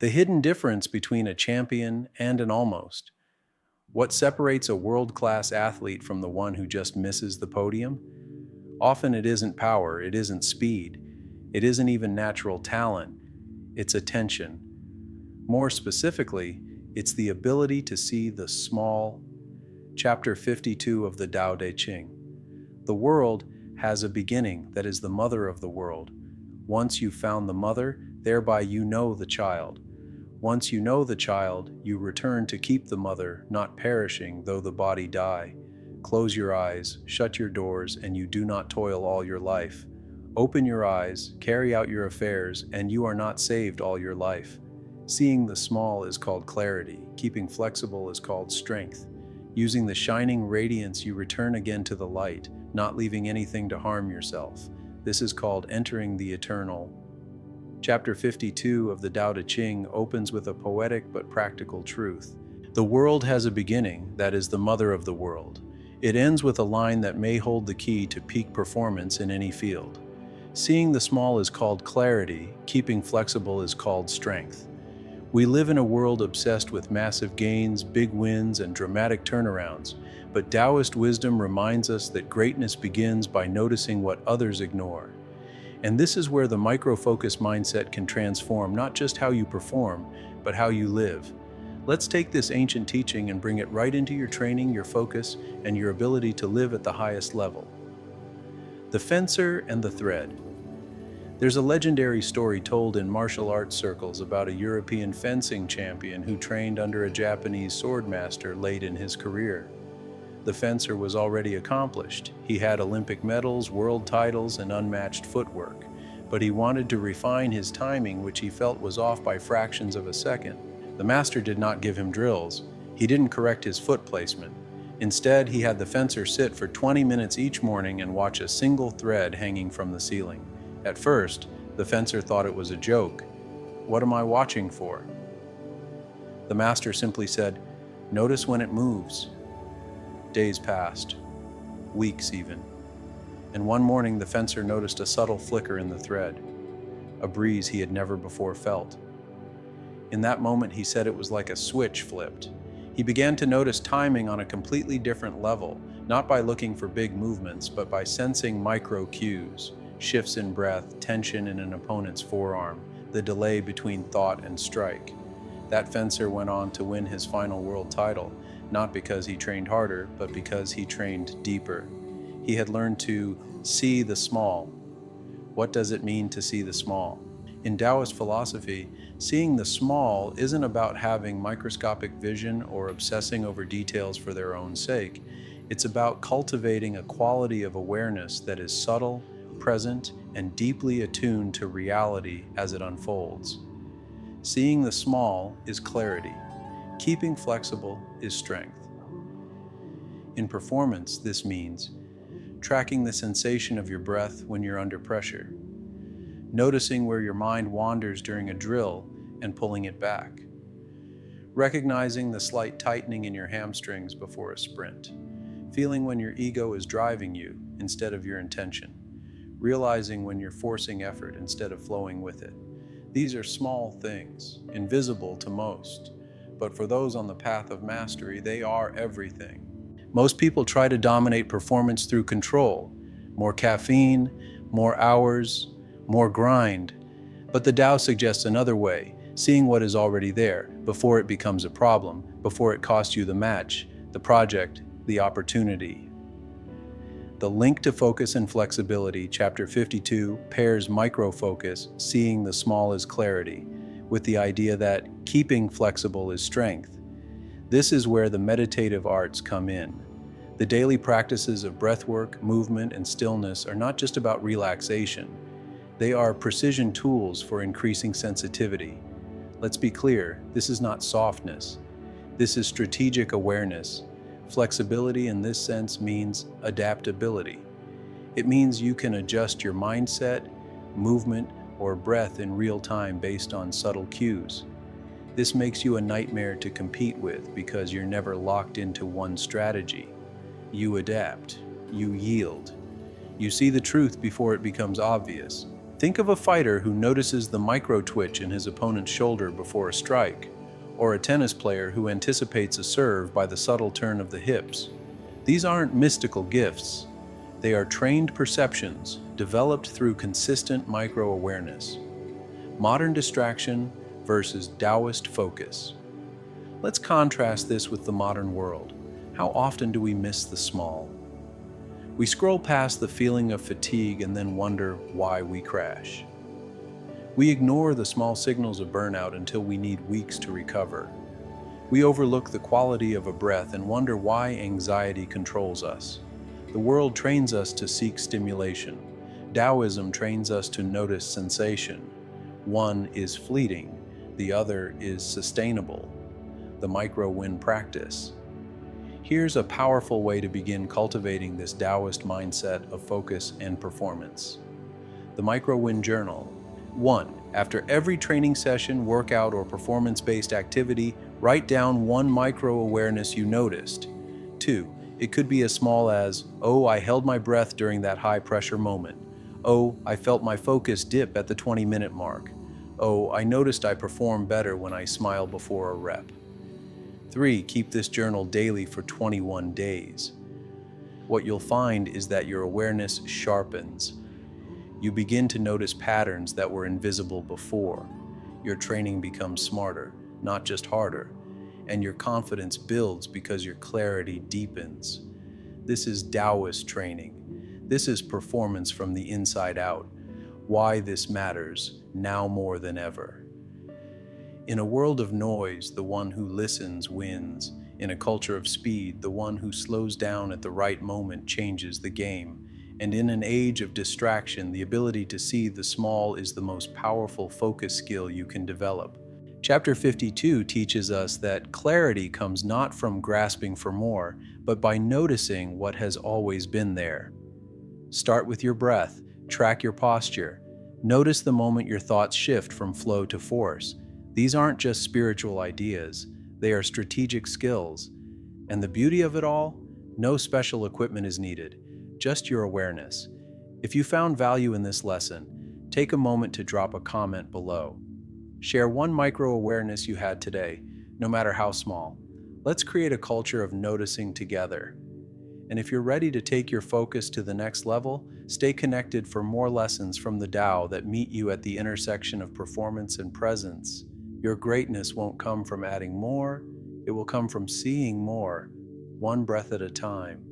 The hidden difference between a champion and an almost. What separates a world-class athlete from the one who just misses the podium? Often it isn't power, it isn't speed, it isn't even natural talent, it's attention. More specifically, it's the ability to see the small. Chapter 52 of the Tao Te Ching. The world has a beginning that is the mother of the world. Once you've found the mother, thereby you know the child. Once you know the child, you return to keep the mother, not perishing though the body die. Close your eyes, shut your doors, and you do not toil all your life. Open your eyes, carry out your affairs, and you are not saved all your life. Seeing the small is called clarity. Keeping flexible is called strength. Using the shining radiance, you return again to the light, not leaving anything to harm yourself. This is called entering the eternal. Chapter 52 of the Tao Te Ching opens with a poetic but practical truth. The world has a beginning, that is the mother of the world. It ends with a line that may hold the key to peak performance in any field. Seeing the small is called clarity, keeping flexible is called strength. We live in a world obsessed with massive gains, big wins, and dramatic turnarounds, but Taoist wisdom reminds us that greatness begins by noticing what others ignore. And this is where the micro-focus mindset can transform not just how you perform, but how you live. Let's take this ancient teaching and bring it right into your training, your focus, and your ability to live at the highest level. The fencer and the thread. There's a legendary story told in martial arts circles about a European fencing champion who trained under a Japanese swordmaster late in his career. The fencer was already accomplished. He had Olympic medals, world titles, and unmatched footwork. But he wanted to refine his timing, which he felt was off by fractions of a second. The master did not give him drills. He didn't correct his foot placement. Instead, he had the fencer sit for 20 minutes each morning and watch a single thread hanging from the ceiling. At first, the fencer thought it was a joke. "What am I watching for?" The master simply said, "Notice when it moves." Days passed, weeks even, and one morning the fencer noticed a subtle flicker in the thread, a breeze he had never before felt. In that moment, he said it was like a switch flipped. He began to notice timing on a completely different level, not by looking for big movements, but by sensing micro cues, shifts in breath, tension in an opponent's forearm, the delay between thought and strike. That fencer went on to win his final world title, not because he trained harder, but because he trained deeper. He had learned to see the small. What does it mean to see the small? In Taoist philosophy, seeing the small isn't about having microscopic vision or obsessing over details for their own sake. It's about cultivating a quality of awareness that is subtle, present, and deeply attuned to reality as it unfolds. Seeing the small is clarity. Keeping flexible is strength. In performance, this means tracking the sensation of your breath when you're under pressure, noticing where your mind wanders during a drill and pulling it back, recognizing the slight tightening in your hamstrings before a sprint, feeling when your ego is driving you instead of your intention, realizing when you're forcing effort instead of flowing with it. These are small things, invisible to most, but for those on the path of mastery, they are everything. Most people try to dominate performance through control, more caffeine, more hours, more grind. But the Tao suggests another way, seeing what is already there, before it becomes a problem, before it costs you the match, the project, the opportunity. The link to focus and flexibility, Chapter 52, pairs micro-focus, seeing the small as clarity, with the idea that keeping flexible is strength. This is where the meditative arts come in. The daily practices of breathwork, movement, and stillness are not just about relaxation. They are precision tools for increasing sensitivity. Let's be clear, this is not softness. This is strategic awareness. Flexibility in this sense means adaptability. It means you can adjust your mindset, movement, or breath in real time based on subtle cues. This makes you a nightmare to compete with because you're never locked into one strategy. You adapt, you yield. You see the truth before it becomes obvious. Think of a fighter who notices the micro twitch in his opponent's shoulder before a strike, or a tennis player who anticipates a serve by the subtle turn of the hips. These aren't mystical gifts. They are trained perceptions developed through consistent micro-awareness. Modern distraction versus Taoist focus. Let's contrast this with the modern world. How often do we miss the small? We scroll past the feeling of fatigue and then wonder why we crash. We ignore the small signals of burnout until we need weeks to recover. We overlook the quality of a breath and wonder why anxiety controls us. The world trains us to seek stimulation. Taoism trains us to notice sensation. One is fleeting, the other is sustainable. The micro-win practice. Here's a powerful way to begin cultivating this Taoist mindset of focus and performance. The micro-win journal. 1. After every training session, workout, or performance-based activity, write down one micro-awareness you noticed. 2. It could be as small as, oh, I held my breath during that high-pressure moment. Oh, I felt my focus dip at the 20-minute mark. Oh, I noticed I performed better when I smiled before a rep. 3. Keep this journal daily for 21 days. What you'll find is that your awareness sharpens. You begin to notice patterns that were invisible before. Your training becomes smarter, not just harder, and your confidence builds because your clarity deepens. This is Taoist training. This is performance from the inside out. Why this matters, now more than ever. In a world of noise, the one who listens wins. In a culture of speed, the one who slows down at the right moment changes the game. And in an age of distraction, the ability to see the small is the most powerful focus skill you can develop. Chapter 52 teaches us that clarity comes not from grasping for more, but by noticing what has always been there. Start with your breath, track your posture. Notice the moment your thoughts shift from flow to force. These aren't just spiritual ideas, they are strategic skills. And the beauty of it all? No special equipment is needed, just your awareness. If you found value in this lesson, take a moment to drop a comment below. Share one micro-awareness you had today, no matter how small. Let's create a culture of noticing together. And if you're ready to take your focus to the next level, stay connected for more lessons from the Tao that meet you at the intersection of performance and presence. Your greatness won't come from adding more, it will come from seeing more, one breath at a time.